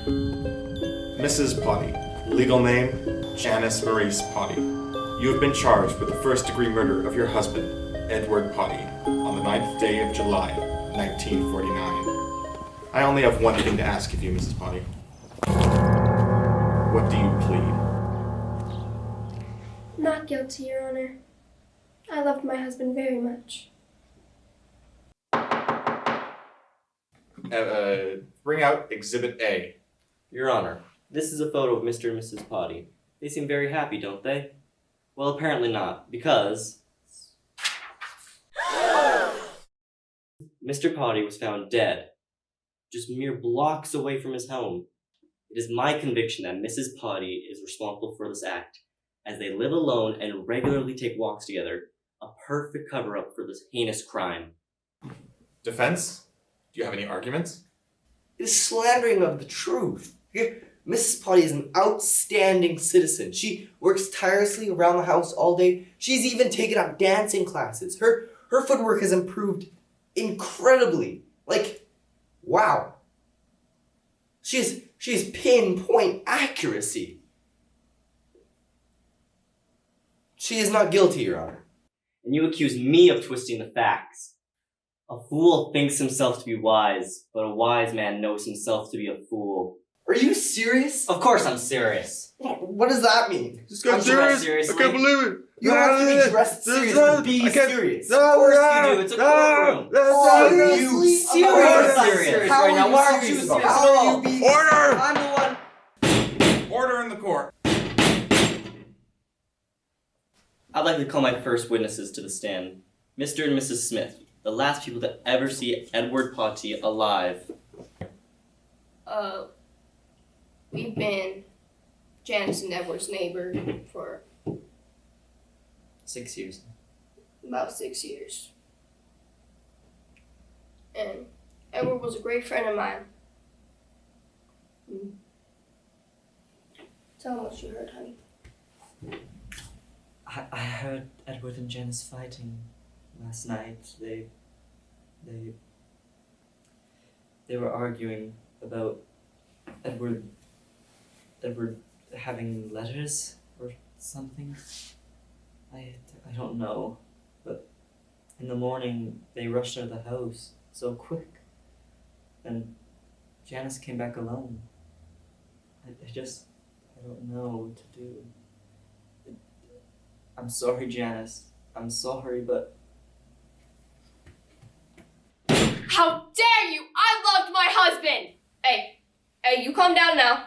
Mrs. Potti, legal name, Janice Maurice Potti. You have been charged with the first-degree murder of your husband, Edward Potti, on the 9th day of July, 1949. I only have one thing to ask of you, Mrs. Potti. What do you plead? Not guilty, Your Honor. I loved my husband very much. Bring out Exhibit A. Your Honor, this is a photo of Mr. and Mrs. Potti. They seem very happy, don't they? Well, apparently not, because Mr. Potti was found dead, just mere blocks away from his home. It is my conviction that Mrs. Potti is responsible for this act, as they live alone and regularly take walks together, a perfect cover-up for this heinous crime. Defense? Do you have any arguments? It is slandering of the truth. Mrs. Potti is an outstanding citizen. She works tirelessly around the house all day. She's even taken up dancing classes. Her footwork has improved incredibly. Like, wow. She has pinpoint accuracy. She is not guilty, Your Honor. And you accuse me of twisting the facts. A fool thinks himself to be wise, but a wise man knows himself to be a fool. Are you serious? Of course I'm serious. What does that mean? This I'm dressed seriously. I can't believe it! You have to be dressed seriously. Be serious. Of course you do. It's a courtroom. Are you Of course I'm serious? serious How right are now. you Why don't you serious? speak How at are all? you being Order! I'm the one. Order in the court. I'd like to call my first witnesses to the stand. Mr. and Mrs. Smith, the last people to ever see Edward Potti alive. We've been Janice and Edward's neighbor for 6 years. about 6 years. And Edward was a great friend of mine. Tell him what you heard, honey. I heard Edward and Janice fighting last night. They were arguing about Edward having letters or something. I don't know, but in the morning they rushed out of the house so quick, and Janice came back alone. I don't know what to do. I'm sorry, Janice. I'm sorry, but... How dare you! I loved my husband! Hey, you calm down now.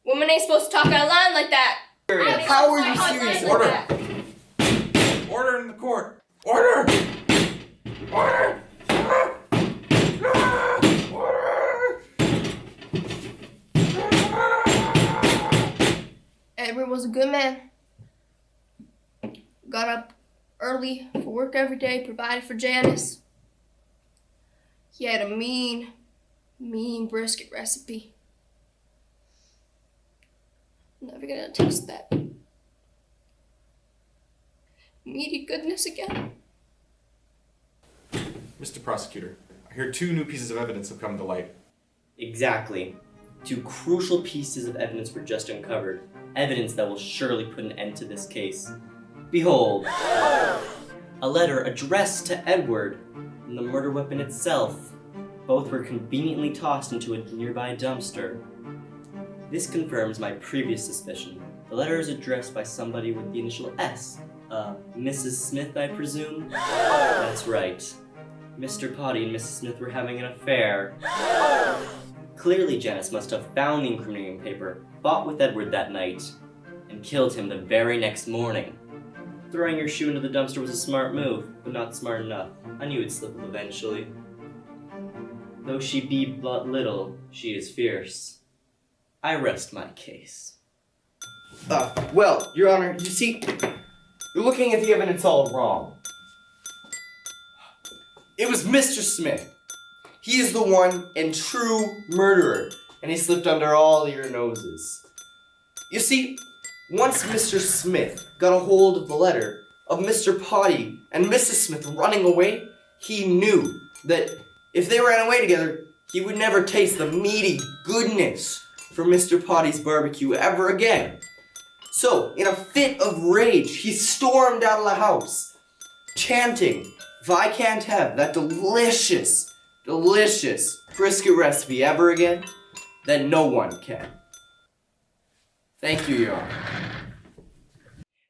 Women ain't supposed to talk out loud like that. How are you serious? Order! Order in the court! Order! Order! Order! Edward was a good man. Got up early for work every day, provided for Janice. He had a mean brisket recipe. I'm never gonna taste that meaty goodness again. Mr. Prosecutor, I hear 2 new pieces of evidence have come to light. Exactly. 2 crucial pieces of evidence were just uncovered. Evidence that will surely put an end to this case. Behold, a letter addressed to Edward and the murder weapon itself. Both were conveniently tossed into a nearby dumpster. This confirms my previous suspicion. The letter is addressed by somebody with the initial S. Mrs. Smith, I presume? That's right. Mr. Potti and Mrs. Smith were having an affair. Clearly, Janice must have found the incriminating paper, fought with Edward that night, and killed him the very next morning. Throwing your shoe into the dumpster was a smart move, but not smart enough. I knew it'd slip up eventually. Though she be but little, she is fierce. I rest my case. Well, Your Honor, you see, you're looking at the evidence all wrong. It was Mr. Smith. He is the one and true murderer, and he slipped under all your noses. You see, once Mr. Smith got a hold of the letter of Mr. Potti and Mrs. Smith running away, he knew that if they ran away together, he would never taste the meaty goodness for Mr. Potty's barbecue ever again. So, in a fit of rage, he stormed out of the house, chanting, "If I can't have that delicious, delicious brisket recipe ever again, then no one can." Thank you, Your Honor.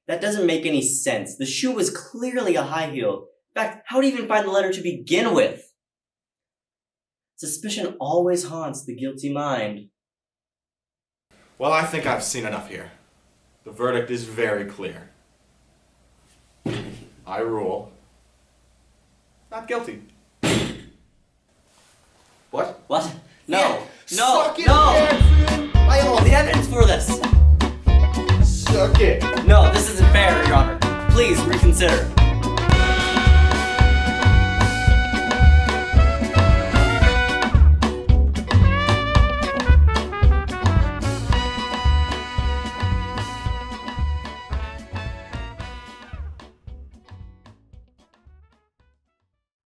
That doesn't make any sense. The shoe was clearly a high heel. In fact, how would he even find the letter to begin with? Suspicion always haunts the guilty mind. Well, I think I've seen enough here. The verdict is very clear. I rule not guilty. What? What? No! Yeah, No! suck it, No! Jackson! I have all the evidence for this! Suck it! No, this isn't fair, Your Honor. Please reconsider.